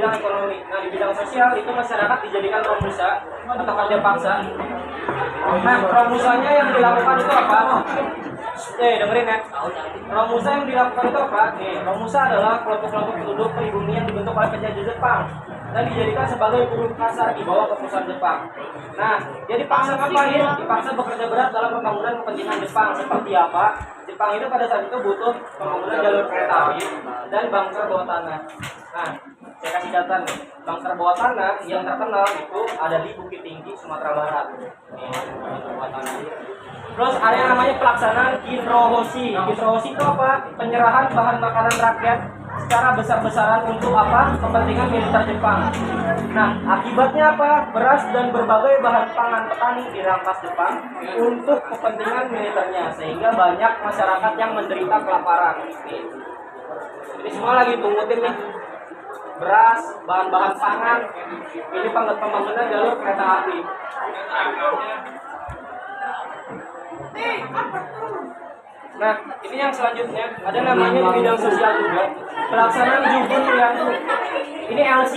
bidang ekonomi. Nah, di bidang sosial itu masyarakat dijadikan romusa atau kerja paksa. Nah, romusanya yang dilakukan itu apa? Dengerin ya. Romusa yang dilakukan itu apa? Nih, romusa adalah kelompok-kelompok penduduk pribumi yang dibentuk oleh penjajah Jepang dan dijadikan sebagai buruh kasar di bawah kekuasaan Jepang. Nah, dia dipaksa ngapain? Dipaksa bekerja berat dalam pembangunan kepentingan Jepang. Seperti apa? Jepang itu pada saat itu butuh pembangunan jalur kereta api dan bunker bawah tanah. Nah, saya kasih data nih. Bunker bawah tanah yang terkenal itu ada di Bukit Tinggi, Sumatera Barat. Nih, bunker bawah tanah. Terus ada yang namanya pelaksanaan Kinrohoshi. Kinrohoshi itu apa? Penyerahan bahan makanan rakyat secara besar-besaran untuk apa? Kepentingan militer Jepang. Nah, akibatnya apa? Beras dan berbagai bahan pangan petani dirampas Jepang untuk kepentingan militernya, sehingga banyak masyarakat yang menderita kelaparan. Ini semua lagi tungutin nih. Beras, bahan-bahan pangan, ini pembangunan jalur kereta api. Nah, ini yang selanjutnya ada namanya di bidang sosial juga, pelaksanaan Jubun Liangsu. Ini LC.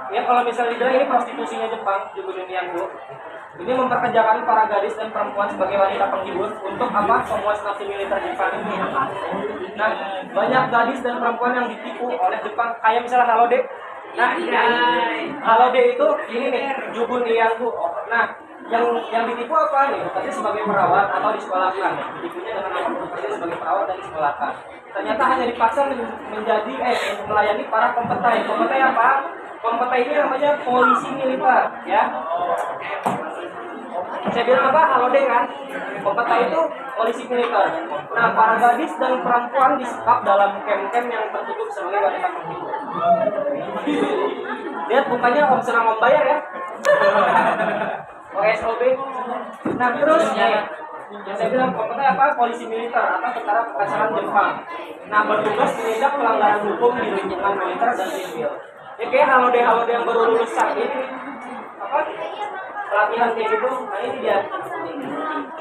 Ya, kalau misalnya dibilang ini prostitusinya Jepang, Jubun Liangsu. Ini memperkerjakan para gadis dan perempuan sebagai wanita penghibur untuk apa? Pemuas nafsu militer Jepang. Nah, banyak gadis dan perempuan yang ditipu oleh Jepang, kayak misalnya Halode. Nah, Halode itu ini nih, Jubun Liangsu. Nah, yang ditipu apa nih? Bekerja sebagai perawat atau disekolahkan. Ditipunya dengan apa? Bekerja sebagai perawat dan disekolahkan. Ternyata hanya dipaksa menjadi melayani para kompetai. Kompetai apa? Kompetai ini namanya polisi militer, ya. Saya bilang apa? Halode kan? Kompetai itu polisi militer. Nah, para gadis dan perempuan disekap dalam camp-camp yang tertutup sebagai wanita penghibur. Lihat mukanya om senang membayar ya. OSOB. Nah, terus yang saya bilang kompetai apa? Polisi militer atau tentara pengkasaran Jepang. Nah, bertugas menindak pelanggaran hukum di lingkungan militer dan sipil. Ya kayak halode yang baru lulus saat ini apa? Pelatihan kayak gitu. Nah, ini dia.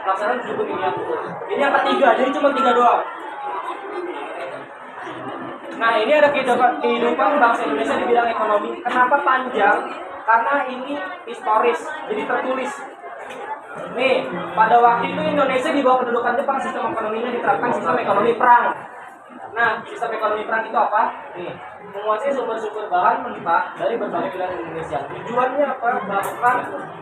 Pelaksanaan Jubun Liangsu. Ini yang ketiga, jadi cuma 3 doang. Nah, ini ada kehidupan bangsa Indonesia di bidang ekonomi. Kenapa panjang? Karena ini historis, jadi tertulis. Nih, pada waktu itu Indonesia di bawah kedudukan Jepang, sistem ekonominya diterapkan sistem ekonomi perang. Nah, sistem ekonomi perang itu apa? Nih, menguasai sumber-sumber bahan mentah dari berbagai wilayah Indonesia. Tujuannya apa? Melakukan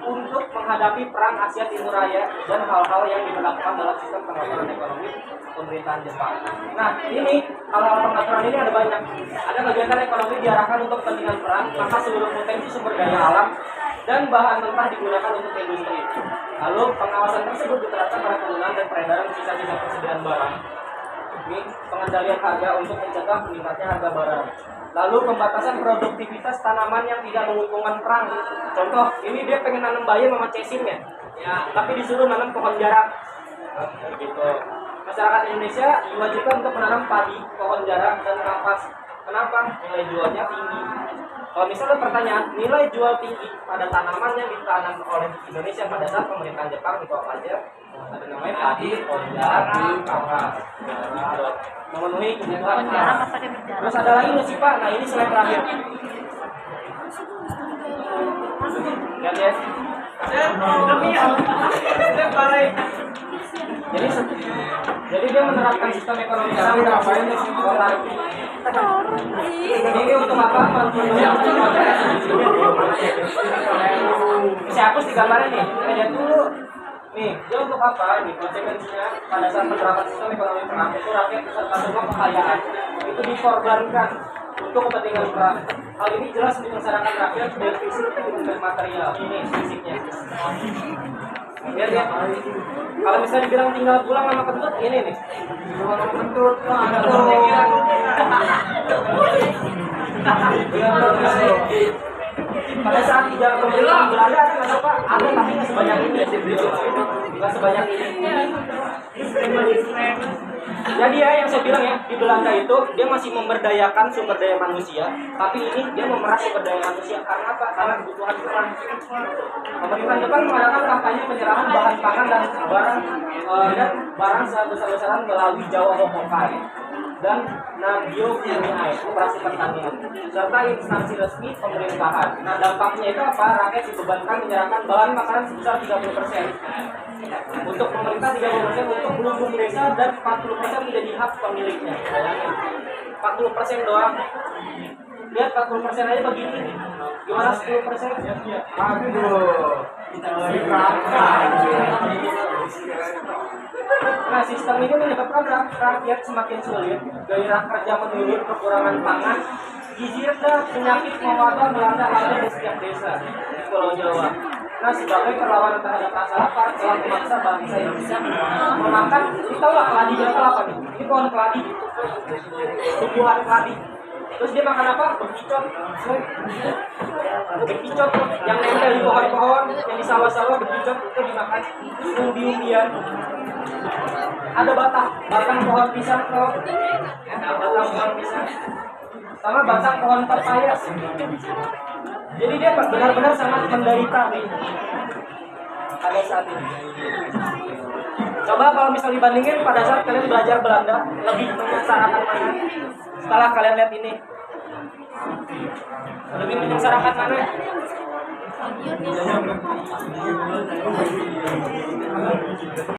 untuk menghadapi perang Asia Timur Raya dan hal-hal yang diberlakukan dalam sistem pengaturan ekonomi pemerintahan Jepang. Nah, ini hal-hal pengaturan ini ada banyak. Ada kegiatan ekonomi diarahkan untuk kepentingan perang, maka seluruh potensi sumber daya alam dan bahan mentah digunakan untuk industri. Lalu pengawasan tersebut diterapkan pada penggunaan dan peredaran sisa-sisa persediaan barang. Ini pengendalian harga untuk mencegah meningkatnya harga barang. Lalu pembatasan produktivitas tanaman yang tidak menguntungkan perang. Contoh, ini dia pengen nanam bayam sama cacing ya, tapi disuruh nanam pohon jarak. Gitu. Masyarakat Indonesia diwajibkan untuk menanam padi, pohon jarak, dan kapas. Kenapa? Nilai jualnya tinggi. Kalau misalnya pertanyaan, nilai jual tinggi pada tanaman yang ditanam oleh Indonesia pada saat pemerintahan Jepang itu apa aja? Ada namanya padi, pohon jarak, kapas. Memenuhi kebutuhan. Terus ada lagi nggak sih Pak? Nah, ini slide terakhir. Lihat ya. Jadi dia menerapkan sistem ekonomi sekarang ngapain nih? Ini untuk apa? Saya hapus di gambarnya nih. Lihat dulu. Nih, dia untuk apa? Nih, konsekuensinya pada saat penerapan sistem ekonomi perang itu rakyat beserta semua kekayaan itu dikorbankan untuk kepentingan perang. Hal ini jelas menyengsarakan rakyat defisit kebutuhan material. Ini fisiknya. Lihat ya. Kalau misalnya dibilang tinggal pulang sama kentut, ini nih. Pulang sama kentut. Pada saat dijawab pemerintahan Belanda ada nggak Pak? Ada tapi nggak sebanyak ini. Nggak sebanyak ini. Jadi ya yang saya bilang ya, di Belanda itu dia masih memberdayakan sumber daya manusia, tapi ini dia memeras sumber daya manusia karena apa? Karena kebutuhan perang. Pemerintahan Jepang mengadakan kampanye penyerahan bahan pangan dan barang sebesar-besaran melalui Jawa Hokkaido. dan Nagioviniae, Koperasi Pertanian, serta instansi resmi pemerintahan. Nah, dampaknya itu apa? Rakyat dibebankan menyerahkan bahan makanan sebesar 30%. Untuk pemerintah 30%, untuk lumbung desa, dan 40% menjadi hak pemiliknya. Bayangin, 40% doang. Lihat 40% aja begini. Gimana 10%? Aduh, kita lagi Nah, sistem ini menyebabkan rakyat semakin sulit, gairah kerja menurun, kekurangan pangan, gizi rendah, penyakit mewabah melanda warga di setiap desa di Pulau Jawa. Nah, sebagai perlawanan terhadap rasa lapar, telah memaksa bangsa Indonesia memakan, kita tahu lah keladi berapa apa nih? Ini pohon keladi, tumbuhan keladi. Terus dia makan apa? Bekicot. Bekicot yang nempel di pohon-pohon, yang di sawah-sawah, bekicot itu dimakan. Umbi-umbian. Ada batang pohon pisang tuh. Batang pohon pisang. Sama batang pohon pepaya. Jadi dia benar-benar sangat menderita nih pada saat ini. Coba kalau misal dibandingin pada saat kalian belajar Belanda, lebih menyengsarakan mana? Setelah kalian lihat ini, lebih menyengsarakan mana?